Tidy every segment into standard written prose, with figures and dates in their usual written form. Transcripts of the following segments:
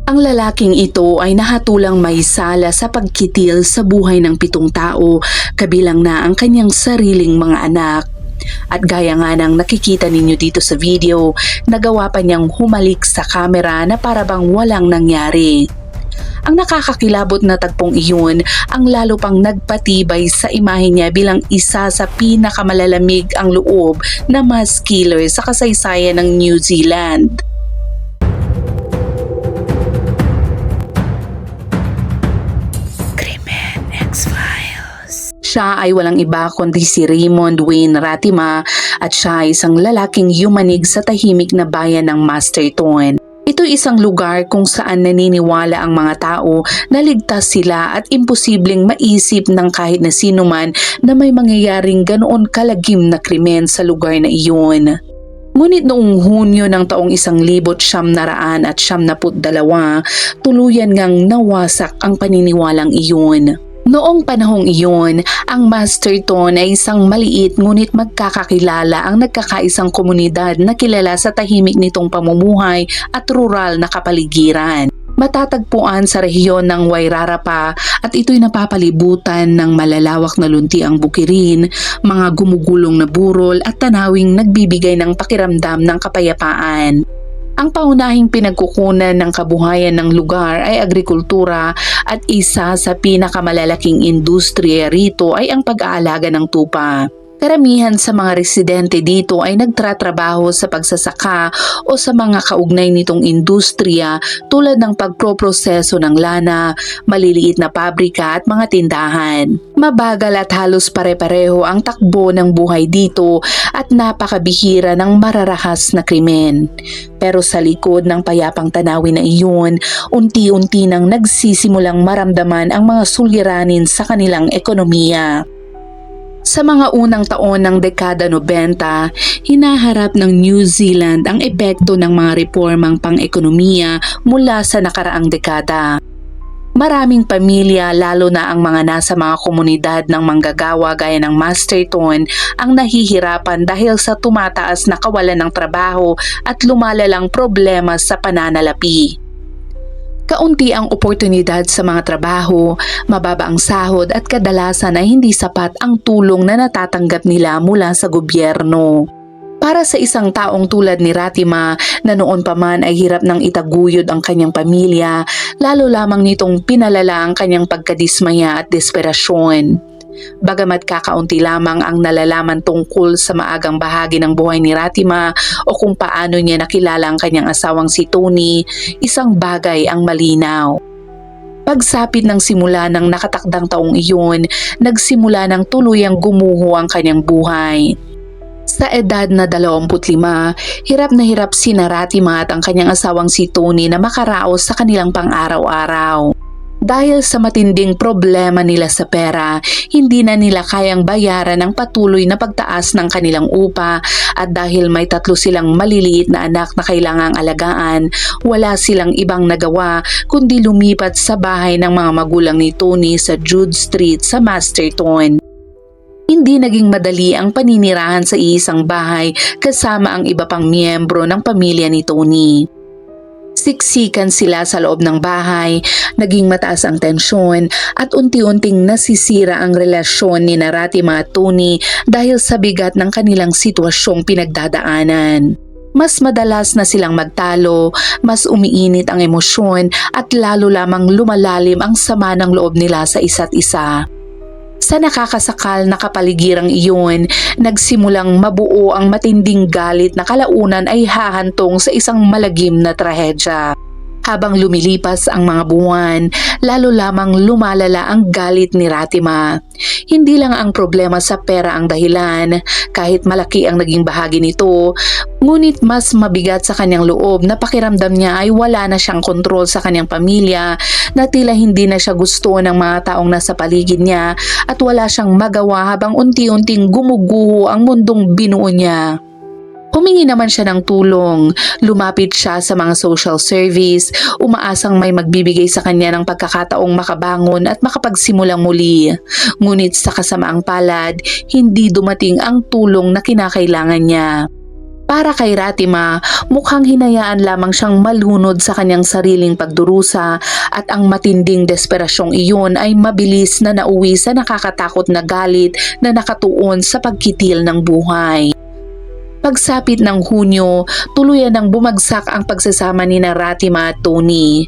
Ang lalaking ito ay nahatulang may sala sa pagkitil sa buhay ng 7 tao, kabilang na ang kanyang sariling mga anak. At gaya nga ng nakikita ninyo dito sa video, nagawa pa niyang humalik sa kamera na para bang walang nangyari. Ang nakakakilabot na tagpong iyon ang lalo pang nagpatibay sa imahe niya bilang isa sa pinakamalalamig ang loob na mass killer sa kasaysayan ng New Zealand. Siya ay walang iba kundi si Raymond Wayne Ratima at siya ay isang lalaking yumanig sa tahimik na bayan ng Masterton. Ito isang lugar kung saan naniniwala ang mga tao na ligtas sila at imposibleng maisip ng kahit na sino man na may mangyayaring ganoon kalagim na krimen sa lugar na iyon. Ngunit noong Hunyo ng taong 1972, tuluyan ngang nawasak ang paniniwalang iyon. Noong panahong iyon, ang Masterton ay isang maliit ngunit magkakakilala ang nagkakaisang komunidad na kilala sa tahimik nitong pamumuhay at rural na kapaligiran. Matatagpuan sa rehiyon ng Wairarapa at ito'y napapalibutan ng malalawak na luntiang bukirin, mga gumugulong na burol at tanawing nagbibigay ng pakiramdam ng kapayapaan. Ang paunahing pinagkukunan ng kabuhayan ng lugar ay agrikultura at isa sa pinakamalalaking industriya rito ay ang pag-aalaga ng tupa. Karamihan sa mga residente dito ay nagtratrabaho sa pagsasaka o sa mga kaugnay nitong industriya tulad ng pagproproseso ng lana, maliliit na pabrika at mga tindahan. Mabagal at halos pare-pareho ang takbo ng buhay dito at napakabihira ng mararahas na krimen. Pero sa likod ng payapang tanawin na iyon, unti-unti nang nagsisimulang maramdaman ang mga suliranin sa kanilang ekonomiya. Sa mga unang taon ng dekada 90, hinaharap ng New Zealand ang epekto ng mga reformang pang-ekonomiya mula sa nakaraang dekada. Maraming pamilya, lalo na ang mga nasa mga komunidad ng manggagawa gaya ng Masterton, ang nahihirapan dahil sa tumataas na kawalan ng trabaho at lumalalang problema sa pananalapi. Kaunti ang oportunidad sa mga trabaho, mababa ang sahod at kadalasan ay hindi sapat ang tulong na natatanggap nila mula sa gobyerno. Para sa isang taong tulad ni Ratima na noon pa man ay hirap ng itaguyod ang kanyang pamilya, lalo lamang nitong pinalala ang kanyang pagkadismaya at desperasyon. Bagamat kakaunti lamang ang nalalaman tungkol sa maagang bahagi ng buhay ni Ratima o kung paano niya nakilala ang kanyang asawang si Tony, isang bagay ang malinaw. Pagsapit ng simula ng nakatakdang taong iyon, nagsimula ng tuluyang gumuho ang kanyang buhay. Sa edad na 25, hirap na hirap sina Ratima at ang kanyang asawang si Tony na makaraos sa kanilang pang-araw-araw. Dahil sa matinding problema nila sa pera, hindi na nila kayang bayaran ang patuloy na pagtaas ng kanilang upa at dahil may 3 silang maliliit na anak na kailangang alagaan, wala silang ibang nagawa kundi lumipat sa bahay ng mga magulang ni Tony sa Jude Street sa Masterton. Hindi naging madali ang paninirahan sa iisang bahay kasama ang iba pang miyembro ng pamilya ni Tony. Siksikan sila sa loob ng bahay, naging mataas ang tensyon at unti-unting nasisira ang relasyon ni Ratima at Tony dahil sa bigat ng kanilang sitwasyong pinagdadaanan. Mas madalas na silang magtalo, mas umiinit ang emosyon at lalo lamang lumalalim ang sama ng loob nila sa isa't isa. Sa nakakasakal na kapaligirang iyon, nagsimulang mabuo ang matinding galit na kalaunan ay hahantong sa isang malagim na trahedya. Habang lumilipas ang mga buwan, lalo lamang lumalala ang galit ni Ratima. Hindi lang ang problema sa pera ang dahilan, kahit malaki ang naging bahagi nito, ngunit mas mabigat sa kanyang loob na pakiramdam niya ay wala na siyang kontrol sa kanyang pamilya, na tila hindi na siya gusto ng mga taong nasa paligid niya at wala siyang magawa habang unti-unting gumuguho ang mundong binuo niya. Humingi naman siya ng tulong, lumapit siya sa mga social service, umaasang may magbibigay sa kanya ng pagkakataong makabangon at makapagsimulang muli. Ngunit sa kasamaang palad, hindi dumating ang tulong na kinakailangan niya. Para kay Ratima, mukhang hinayaan lamang siyang malunod sa kanyang sariling pagdurusa at ang matinding desperasyong iyon ay mabilis na nauwi sa nakakatakot na galit na nakatuon sa pagkitil ng buhay. Pagsapit ng Hunyo, tuluyan nang bumagsak ang pagsasama ni Ratima at Tony.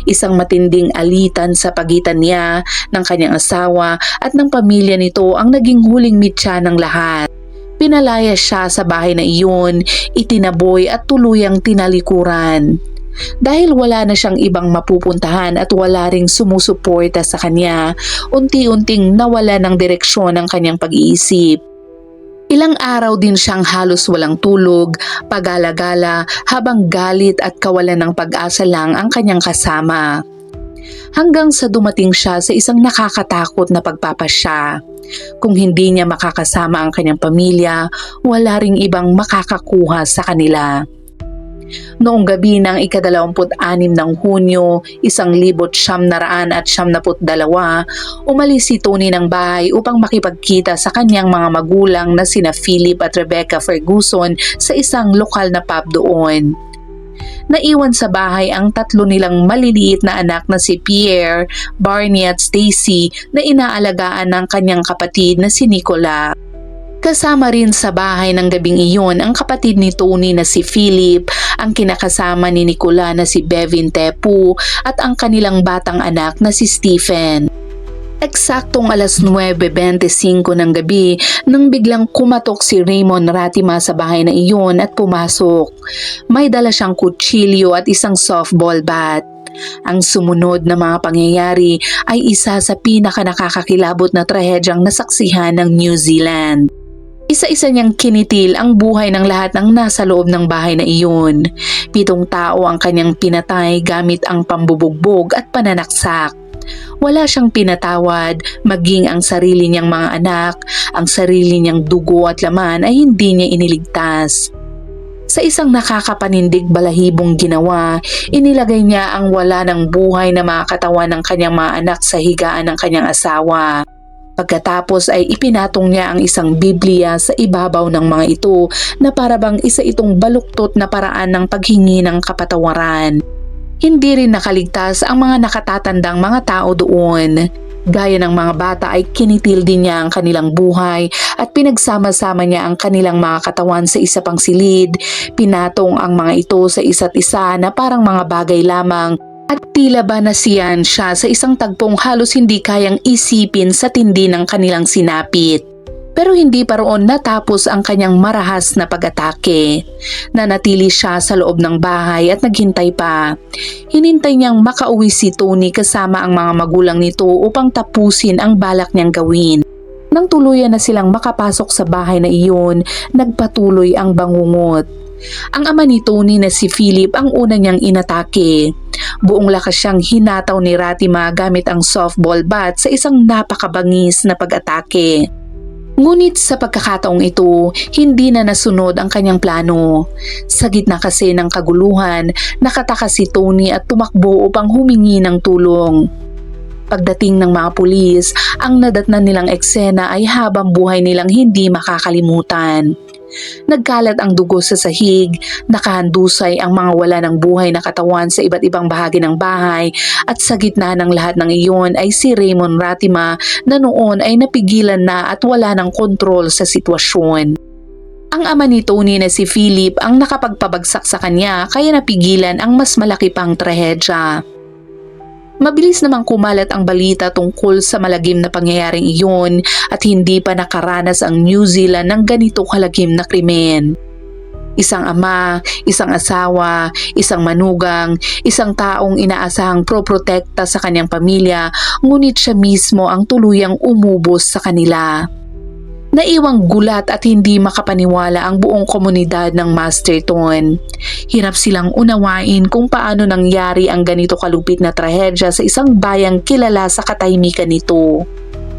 Isang matinding alitan sa pagitan niya, ng kanyang asawa at ng pamilya nito ang naging huling mitya ng lahat. Pinalaya siya sa bahay na iyon, itinaboy at tuluyang tinalikuran. Dahil wala na siyang ibang mapupuntahan at wala ring sumusuporta sa kanya, unti-unting nawala ng direksyon ang kanyang pag-iisip. Ilang araw din siyang halos walang tulog, pag-alagala habang galit at kawalan ng pag-asa lang ang kanyang kasama. Hanggang sa dumating siya sa isang nakakatakot na pagpapasya. Kung hindi niya makakasama ang kanyang pamilya, wala ring ibang makakakuha sa kanila. Noong gabi ng ika-26 ng Hunyo, 1972, umalis si Tony ng bahay upang makipagkita sa kanyang mga magulang na sina Philip at Rebecca Ferguson sa isang lokal na pub doon. Naiwan sa bahay ang tatlo nilang maliliit na anak na si Pierre, Barney at Stacy na inaalagaan ng kanyang kapatid na si Nicola. Kasama rin sa bahay ng gabing iyon ang kapatid ni Tony na si Philip, ang kinakasama ni Nicola na si Bevin Tepu at ang kanilang batang anak na si Stephen. Eksaktong alas 9:25 ng gabi nang biglang kumatok si Raymond Ratima sa bahay na iyon at pumasok. May dala siyang kutsilyo at isang softball bat. Ang sumunod na mga pangyayari ay isa sa pinaka-nakakakilabot na trahedyang nasaksihan ng New Zealand. Isa-isa niyang kinitil ang buhay ng lahat ng nasa loob ng bahay na iyon. 7 tao ang kanyang pinatay gamit ang pambubugbog at pananaksak. Wala siyang pinatawad, maging ang sarili niyang mga anak, ang sarili niyang dugo at laman ay hindi niya iniligtas. Sa isang nakakapanindig balahibong ginawa, inilagay niya ang wala ng buhay na mga katawan ng kanyang mga anak sa higaan ng kanyang asawa. Pagkatapos ay ipinatong niya ang isang Biblia sa ibabaw ng mga ito na parabang isa itong baluktot na paraan ng paghingi ng kapatawaran. Hindi rin nakaligtas ang mga nakatatandang mga tao doon. Gaya ng mga bata ay kinitil din niya ang kanilang buhay at pinagsama-sama niya ang kanilang mga katawan sa isa pang silid. Pinatong ang mga ito sa isa't isa na parang mga bagay lamang at tila ba nasiyan siya sa isang tagpong halos hindi kayang isipin sa tindi ng kanilang sinapit. Pero hindi pa roon natapos ang kanyang marahas na pag-atake. Nanatili siya sa loob ng bahay at naghintay pa. Hinintay niyang makauwi si Tony kasama ang mga magulang nito upang tapusin ang balak niyang gawin. Nang tuluyan na silang makapasok sa bahay na iyon, nagpatuloy ang bangungot. Ang ama ni Tony na si Philip ang una niyang inatake. Buong lakas siyang hinataw ni Ratima gamit ang softball bat sa isang napakabangis na pag-atake. Ngunit sa pagkakataong ito, hindi na nasunod ang kanyang plano. Sa gitna kasi ng kaguluhan, nakatakas si Tony at tumakbo upang humingi ng tulong. Pagdating ng mga pulis, ang nadatnan nilang eksena ay habang buhay nilang hindi makakalimutan. Nagkalat ang dugo sa sahig, nakahandusay ang mga wala ng buhay na katawan sa iba't ibang bahagi ng bahay at sa gitna ng lahat ng iyon ay si Raymond Ratima na noon ay napigilan na at wala ng kontrol sa sitwasyon. Ang ama ni Tony na si Philip ang nakapagpabagsak sa kanya kaya napigilan ang mas malaki pang trahedya. Mabilis namang kumalat ang balita tungkol sa malagim na pangyayaring iyon at hindi pa nakaranas ang New Zealand ng ganito kalagim na krimen. Isang ama, isang asawa, isang manugang, isang taong inaasahang proprotekta sa kanyang pamilya, ngunit siya mismo ang tuluyang umubos sa kanila. Naiwang gulat at hindi makapaniwala ang buong komunidad ng Masterton. Hirap silang unawain kung paano nangyari ang ganito kalupit na trahedya sa isang bayang kilala sa katahimikan nito.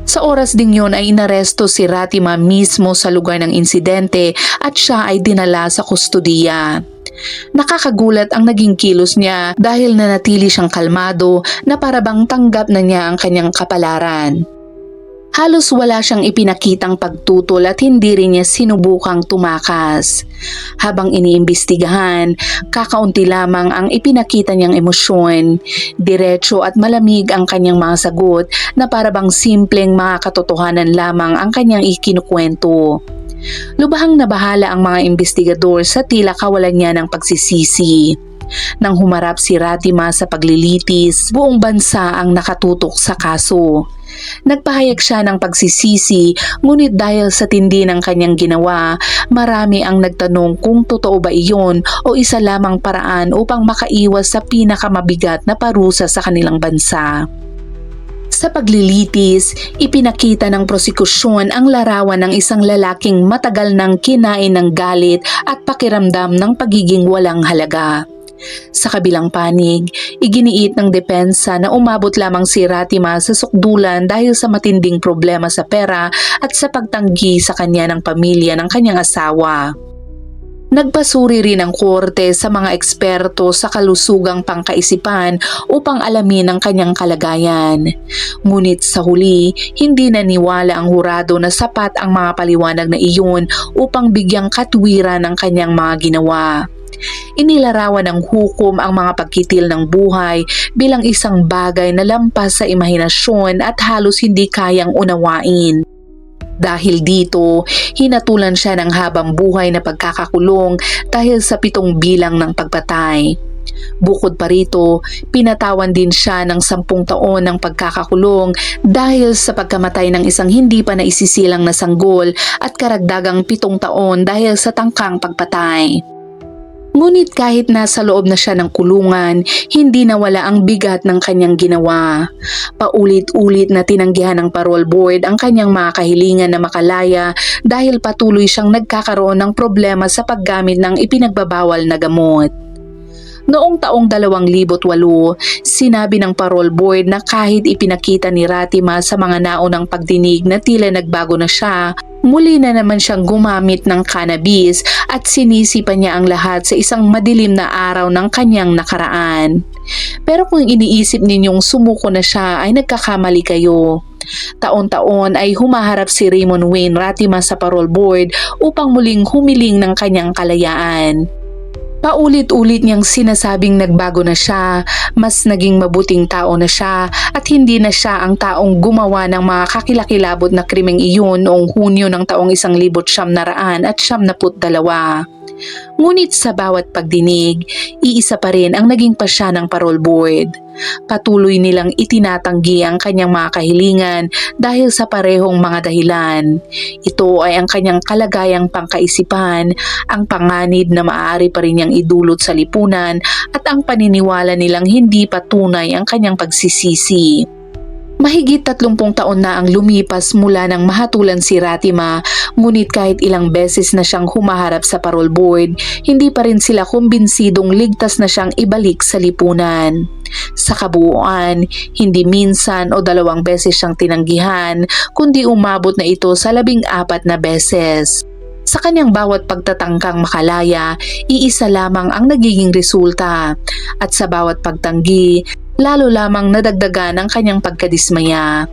Sa oras ding yun ay inaresto si Ratima mismo sa lugar ng insidente at siya ay dinala sa kustodiya. Nakakagulat ang naging kilos niya dahil nanatili siyang kalmado na parabang tanggap na niya ang kanyang kapalaran. Halos wala siyang ipinakitang pagtutol at hindi rin niya sinubukang tumakas. Habang iniimbestigahan, kakaunti lamang ang ipinakita niyang emosyon. Diretso at malamig ang kanyang mga sagot na parabang simpleng mga katotohanan lamang ang kanyang ikinukwento. Lubhang nabahala ang mga investigador sa tila kawalan niya ng pagsisisi. Nang humarap si Ratima sa paglilitis, buong bansa ang nakatutok sa kaso. Nagpahayag siya ng pagsisisi, ngunit dahil sa tindi ng kanyang ginawa, marami ang nagtanong kung totoo ba iyon o isa lamang paraan upang makaiwas sa pinakamabigat na parusa sa kanilang bansa. Sa paglilitis, ipinakita ng prosekusyon ang larawan ng isang lalaking matagal nang kinain ng galit at pakiramdam ng pagiging walang halaga. Sa kabilang panig, iginiit ng depensa na umabot lamang si Ratima sa sukdulan dahil sa matinding problema sa pera at sa pagtanggi sa kanya ng pamilya ng kanyang asawa. Nagpasuri rin ang korte sa mga eksperto sa kalusugang pangkaisipan upang alamin ang kanyang kalagayan. Ngunit sa huli, hindi naniwala ang hurado na sapat ang mga paliwanag na iyon upang bigyang katwiran ang kanyang mga ginawa. Inilarawan ng hukom ang mga pagkitil ng buhay bilang isang bagay na lampas sa imahinasyon at halos hindi kayang unawain. Dahil dito, hinatulan siya ng habang buhay na pagkakakulong dahil sa 7 bilang ng pagpatay. Bukod pa rito, pinatawan din siya ng 10 taon ng pagkakakulong dahil sa pagkamatay ng isang hindi pa naisisilang na sanggol at karagdagang 7 taon dahil sa tangkang pagpatay. Ngunit kahit nasa loob na siya ng kulungan, hindi nawala ang bigat ng kanyang ginawa. Paulit-ulit na tinanggihan ng parole board ang kanyang mga kahilingan na makalaya dahil patuloy siyang nagkakaroon ng problema sa paggamit ng ipinagbabawal na gamot. Noong taong 2008, sinabi ng parole board na kahit ipinakita ni Ratima sa mga naunang pagdinig na tila nagbago na siya, muli na naman siyang gumamit ng cannabis at sinisipan niya ang lahat sa isang madilim na araw ng kanyang nakaraan. Pero kung iniisip ninyong sumuko na siya ay nagkakamali kayo. Taon-taon ay humaharap si Raymond Wayne Ratima sa parole board upang muling humiling ng kanyang kalayaan. Paulit-ulit niyang sinasabing nagbago na siya, mas naging mabuting tao na siya at hindi na siya ang taong gumawa ng mga kakilakilabot na krimeng iyon noong Hunyo ng taong 1972. Ngunit sa bawat pagdinig, iisa pa rin ang naging pasya ng parole board. Patuloy nilang itinatanggi ang kanyang mga kahilingan dahil sa parehong mga dahilan. Ito ay ang kanyang kalagayang pangkaisipan, ang panganib na maaari pa rin niyang idulot sa lipunan at ang paniniwala nilang hindi patunay ang kanyang pagsisisi. Mahigit 30 taon na ang lumipas mula nang mahatulan si Ratima, ngunit kahit ilang beses na siyang humaharap sa parole board, hindi pa rin sila kumbinsidong ligtas na siyang ibalik sa lipunan. Sa kabuuan, hindi minsan o 2 beses siyang tinanggihan, kundi umabot na ito sa 14 na beses. Sa kanyang bawat pagtatangkang makalaya, iisa lamang ang nagiging resulta, at sa bawat pagtanggi, lalo lamang nadagdagan ang kanyang pagkadismaya.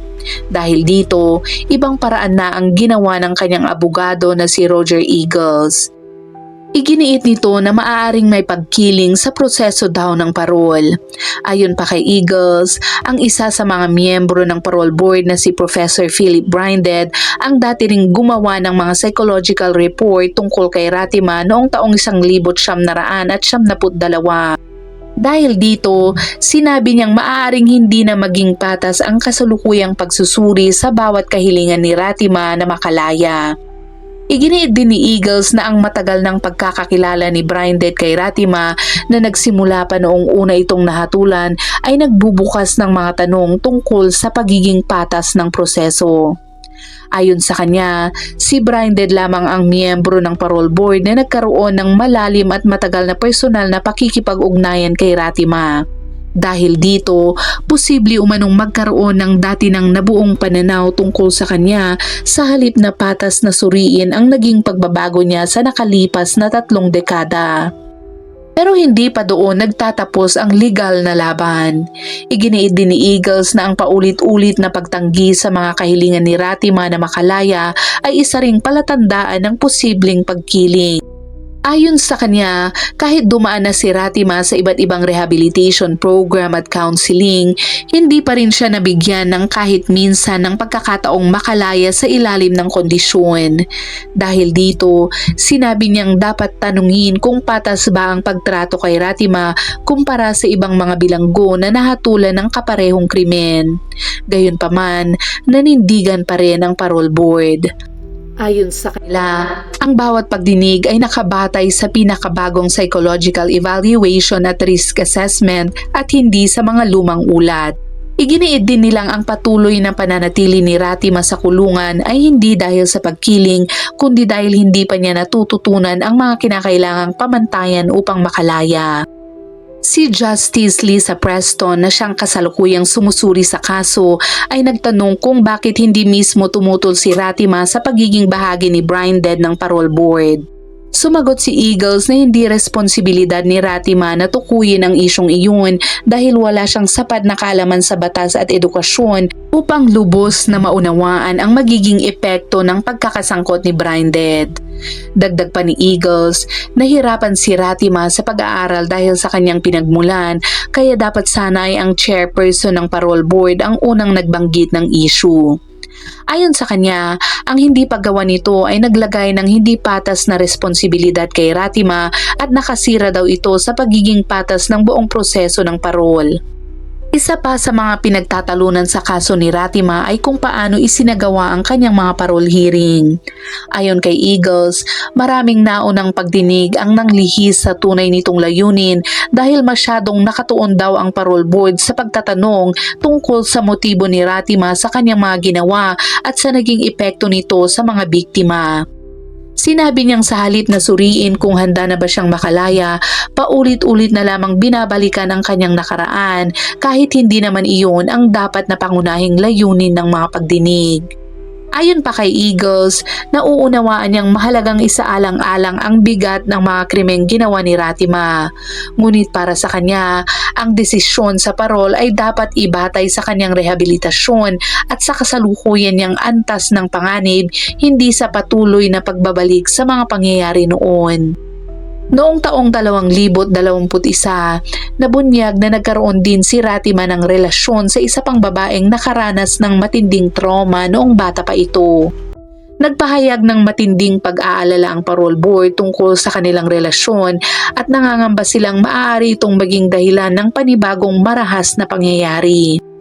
Dahil dito, ibang paraan na ang ginawa ng kanyang abogado na si Roger Eagles. Iginiit nito na maaaring may pagkiling sa proseso daw ng parol. Ayon pa kay Eagles, ang isa sa mga miyembro ng parole board na si Professor Philip Brinded ang dati ring gumawa ng mga psychological report tungkol kay Ratima noong taong 1972. Dahil dito, sinabi niyang maaaring hindi na maging patas ang kasalukuyang pagsusuri sa bawat kahilingan ni Ratima na makalaya. Iginiit din ni Eagles na ang matagal ng pagkakakilala ni Brinded kay Ratima na nagsimula pa noong una itong nahatulan ay nagbubukas ng mga tanong tungkol sa pagiging patas ng proseso. Ayon sa kanya, si Brinded lamang ang miyembro ng parole board na nagkaroon ng malalim at matagal na personal na pakikipag-ugnayan kay Ratima. Dahil dito, posible umanong magkaroon ng dati ng nabuong pananaw tungkol sa kanya sa halip na patas na suriin ang naging pagbabago niya sa nakalipas na 3 dekada. Pero hindi pa doon nagtatapos ang legal na laban. Iginiit din ni Eagles na ang paulit-ulit na pagtanggi sa mga kahilingan ni Ratima na makalaya ay isa ring palatandaan ng posibleng pagkiling. Ayon sa kanya, kahit dumaan na si Ratima sa iba't ibang rehabilitation program at counseling, hindi pa rin siya nabigyan ng kahit minsan ng pagkakataong makalaya sa ilalim ng kondisyon. Dahil dito, sinabi niyang dapat tanungin kung patas ba ang pagtrato kay Ratima kumpara sa ibang mga bilanggo na nahatulan ng kaparehong krimen. Gayunpaman, nanindigan pa rin ang parole board. Ayon sa kanila, ang bawat pagdinig ay nakabatay sa pinakabagong psychological evaluation at risk assessment at hindi sa mga lumang ulat. Iginiit din nilang ang patuloy na pananatili ni Ratima sa kulungan ay hindi dahil sa pagkiling kundi dahil hindi pa niya natututunan ang mga kinakailangang pamantayan upang makalaya. Si Justice Lisa Preston na siyang kasalukuyang sumusuri sa kaso ay nagtanong kung bakit hindi mismo tumutol si Ratima sa pagiging bahagi ni Blinded ng parole board. Sumagot si Eagles na hindi responsibilidad ni Ratima na tukuyin ang isyong iyon dahil wala siyang sapat na kaalaman sa batas at edukasyon upang lubos na maunawaan ang magiging epekto ng pagkakasangkot ni Blinded. Dagdag pa ni Eagles, nahirapan si Ratima sa pag-aaral dahil sa kanyang pinagmulan kaya dapat sana ay ang chairperson ng parole board ang unang nagbanggit ng issue. Ayon sa kanya, ang hindi paggawa nito ay naglagay ng hindi patas na responsibilidad kay Ratima at nakasira daw ito sa pagiging patas ng buong proseso ng parol. Isa pa sa mga pinagtatalunan sa kaso ni Ratima ay kung paano isinagawa ang kanyang mga parole hearing. Ayon kay Eagles, maraming naunang pagdinig ang nanglihis sa tunay nitong layunin dahil masyadong nakatuon daw ang parole board sa pagtatanong tungkol sa motibo ni Ratima sa kanyang mga ginawa at sa naging epekto nito sa mga biktima. Sinabi niyang sa halip na suriin kung handa na ba siyang makalaya, paulit-ulit na lamang binabalikan ang kanyang nakaraan kahit hindi naman iyon ang dapat na pangunahing layunin ng mga pagdinig. Ayon pa kay Eagles, nauunawaan niyang mahalagang isaalang-alang ang bigat ng mga krimeng ginawa ni Ratima. Ngunit para sa kanya, ang desisyon sa parol ay dapat ibatay sa kanyang rehabilitasyon at sa kasalukuyan niyang antas ng panganib, hindi sa patuloy na pagbabalik sa mga pangyayari noon. Noong taong 2021, nabunyag na nagkaroon din si Ratima ng relasyon sa isa pang babaeng nakaranas ng matinding trauma noong bata pa ito. Nagpahayag ng matinding pag-aalala ang parole board tungkol sa kanilang relasyon at nangangamba silang maaari itong maging dahilan ng panibagong marahas na pangyayari.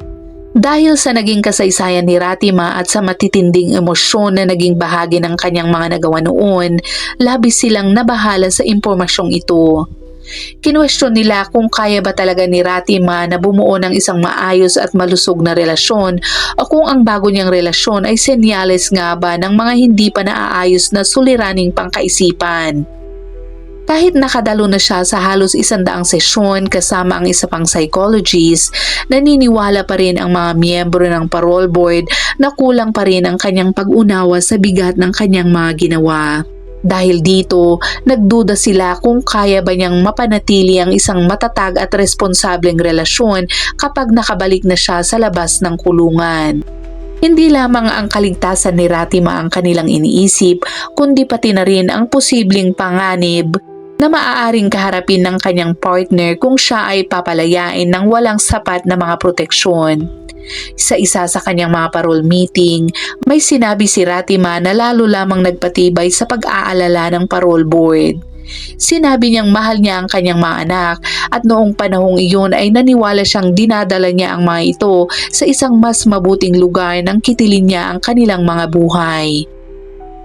Dahil sa naging kasaysayan ni Ratima at sa matitinding emosyon na naging bahagi ng kanyang mga nagawa noon, labis silang nabahala sa impormasyong ito. Kinwestiyon nila kung kaya ba talaga ni Ratima na bumuo ng isang maayos at malusog na relasyon o kung ang bago niyang relasyon ay senyales nga ba ng mga hindi pa naaayos na suliraning pangkaisipan. Kahit nakadalo na siya sa halos 100 sesyon kasama ang isa pang psychologist, naniniwala pa rin ang mga miyembro ng parole board na kulang pa rin ang kanyang pag-unawa sa bigat ng kanyang mga ginawa. Dahil dito, nagduda sila kung kaya ba niyang mapanatili ang isang matatag at responsableng relasyon kapag nakabalik na siya sa labas ng kulungan. Hindi lamang ang kaligtasan ni Ratima ang kanilang iniisip, kundi pati na rin ang posibleng panganib na maaaring kaharapin ng kanyang partner kung siya ay papalayain ng walang sapat na mga proteksyon. Sa isa sa kanyang mga parole meeting, may sinabi si Ratima na lalo lamang nagpatibay sa pag-aalala ng parole board. Sinabi niyang mahal niya ang kanyang mga anak at noong panahong iyon ay naniwala siyang dinadala niya ang mga ito sa isang mas mabuting lugar nang kitilin niya ang kanilang mga buhay.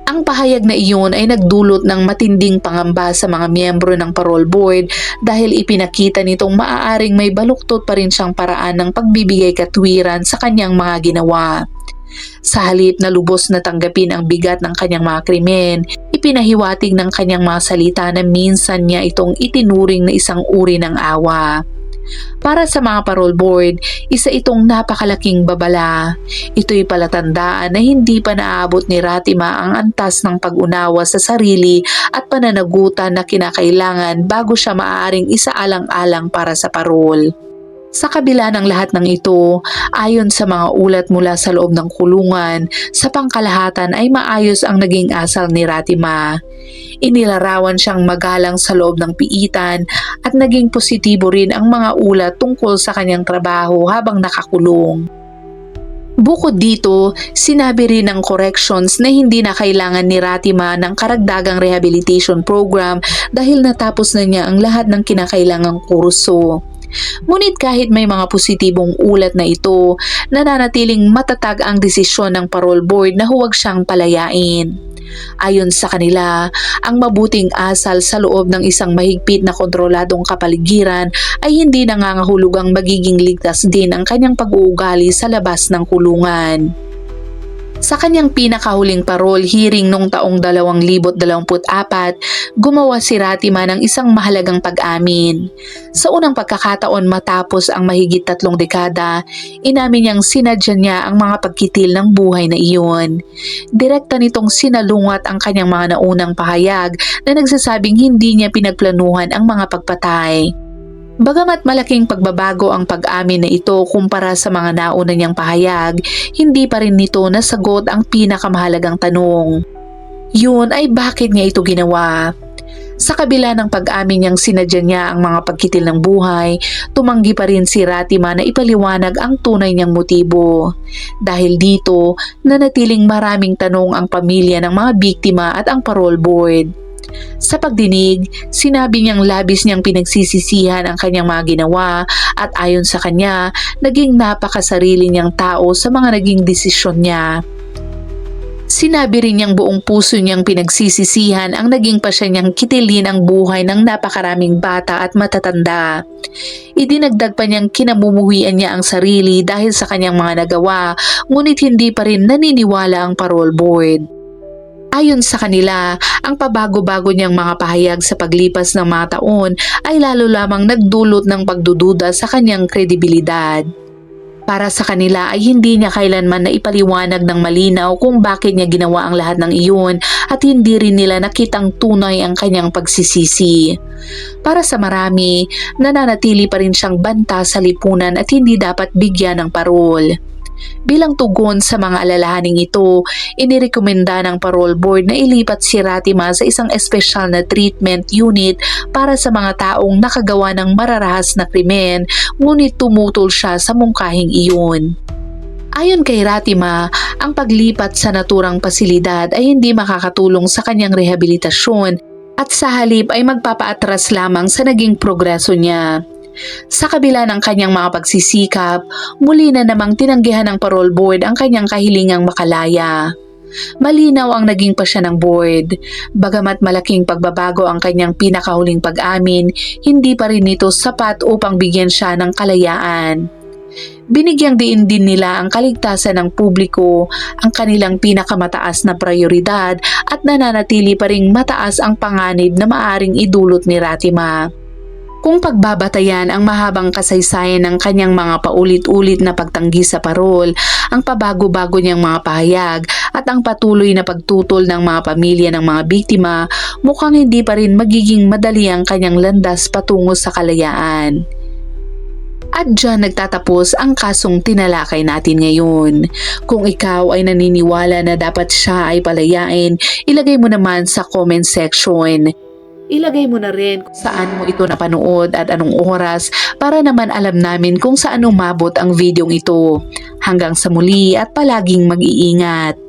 Ang pahayag na iyon ay nagdulot ng matinding pangamba sa mga miyembro ng parole board dahil ipinakita nitong maaaring may baluktot pa rin siyang paraan ng pagbibigay katwiran sa kanyang mga ginawa. Sa halip na lubos na tanggapin ang bigat ng kanyang mga krimen, ipinahiwatig ng kanyang mga salita na minsan niya itong itinuring na isang uri ng awa. Para sa mga parole board, isa itong napakalaking babala. Ito'y palatandaan na hindi pa naabot ni Ratima ang antas ng pag-unawa sa sarili at pananagutan na kinakailangan bago siya maaaring isaalang-alang para sa parole. Sa kabila ng lahat ng ito, ayon sa mga ulat mula sa loob ng kulungan, sa pangkalahatan ay maayos ang naging asal ni Ratima. Inilarawan siyang magalang sa loob ng piitan at naging positibo rin ang mga ulat tungkol sa kanyang trabaho habang nakakulong. Bukod dito, sinabi rin ng corrections na hindi na kailangan ni Ratima ng karagdagang rehabilitation program dahil natapos na niya ang lahat ng kinakailangang kurso. Ngunit kahit may mga positibong ulat na ito, nananatiling matatag ang desisyon ng parole board na huwag siyang palayain. Ayon sa kanila, ang mabuting asal sa loob ng isang mahigpit na kontroladong kapaligiran ay hindi nangangahulugang magiging ligtas din ang kanyang pag-uugali sa labas ng kulungan. Sa kanyang pinakahuling parole hearing noong taong 2024, gumawa si Ratima ng isang mahalagang pag-amin. Sa unang pagkakataon matapos ang mahigit 3 dekada, inamin niyang sinadya niya ang mga pagkitil ng buhay na iyon. Direkta nitong sinalungat ang kanyang mga naunang pahayag na nagsasabing hindi niya pinagplanuhan ang mga pagpatay. Bagamat malaking pagbabago ang pag-amin na ito kumpara sa mga nauna niyang pahayag, hindi pa rin nito nasagot ang pinakamahalagang tanong. Yun ay bakit niya ito ginawa? Sa kabila ng pag-amin niyang sinadya niya ang mga pagkitil ng buhay, tumanggi pa rin si Ratima na ipaliwanag ang tunay niyang motibo. Dahil dito, nanatiling maraming tanong ang pamilya ng mga biktima at ang parole board. Sa pagdinig, sinabi niyang labis niyang pinagsisisihan ang kanyang mga ginawa at ayon sa kanya, naging napakasarili niyang tao sa mga naging desisyon niya. Sinabi rin niyang buong puso niyang pinagsisisihan ang naging pasya niyang kitilin ang buhay ng napakaraming bata at matatanda. Idinagdag pa niyang kinamumuhian niya ang sarili dahil sa kanyang mga nagawa, ngunit hindi pa rin naniniwala ang parole board. Ayon sa kanila, ang pabago-bago niyang mga pahayag sa paglipas ng mga taon ay lalo lamang nagdulot ng pagdududa sa kanyang kredibilidad. Para sa kanila ay hindi niya kailanman na ipaliwanag ng malinaw kung bakit niya ginawa ang lahat ng iyon at hindi rin nila nakitang tunay ang kanyang pagsisisi. Para sa marami, nananatili pa rin siyang banta sa lipunan at hindi dapat bigyan ng parol. Bilang tugon sa mga alalahaning ito, inirekomenda ng parole board na ilipat si Ratima sa isang espesyal na treatment unit para sa mga taong nakagawa ng mararahas na krimen, ngunit tumutol siya sa mungkahing iyon. Ayon kay Ratima, ang paglipat sa naturang pasilidad ay hindi makakatulong sa kanyang rehabilitasyon at sa halip ay magpapaatras lamang sa naging progreso niya. Sa kabila ng kanyang mga pagsisikap, muli na namang tinanggihan ng parole board ang kanyang kahilingang makalaya. Malinaw ang naging pasya ng board. Bagamat malaking pagbabago ang kanyang pinakahuling pag-amin, hindi pa rin ito sapat upang bigyan siya ng kalayaan. Binigyang diin din nila ang kaligtasan ng publiko, ang kanilang pinakamataas na prioridad at nananatili pa ring mataas ang panganib na maaring idulot ni Ratima. Kung pagbabatayan ang mahabang kasaysayan ng kanyang mga paulit-ulit na pagtanggi sa parol, ang pabago-bago niyang mga pahayag at ang patuloy na pagtutol ng mga pamilya ng mga biktima, mukhang hindi pa rin magiging madali ang kanyang landas patungo sa kalayaan. At dyan nagtatapos ang kasong tinalakay natin ngayon. Kung ikaw ay naniniwala na dapat siya ay palayain, ilagay mo naman sa comment section. Ilagay mo na rin kung saan mo ito napanood at anong oras para naman alam namin kung saan umabot ang videong ito. Hanggang sa muli at palaging mag-iingat.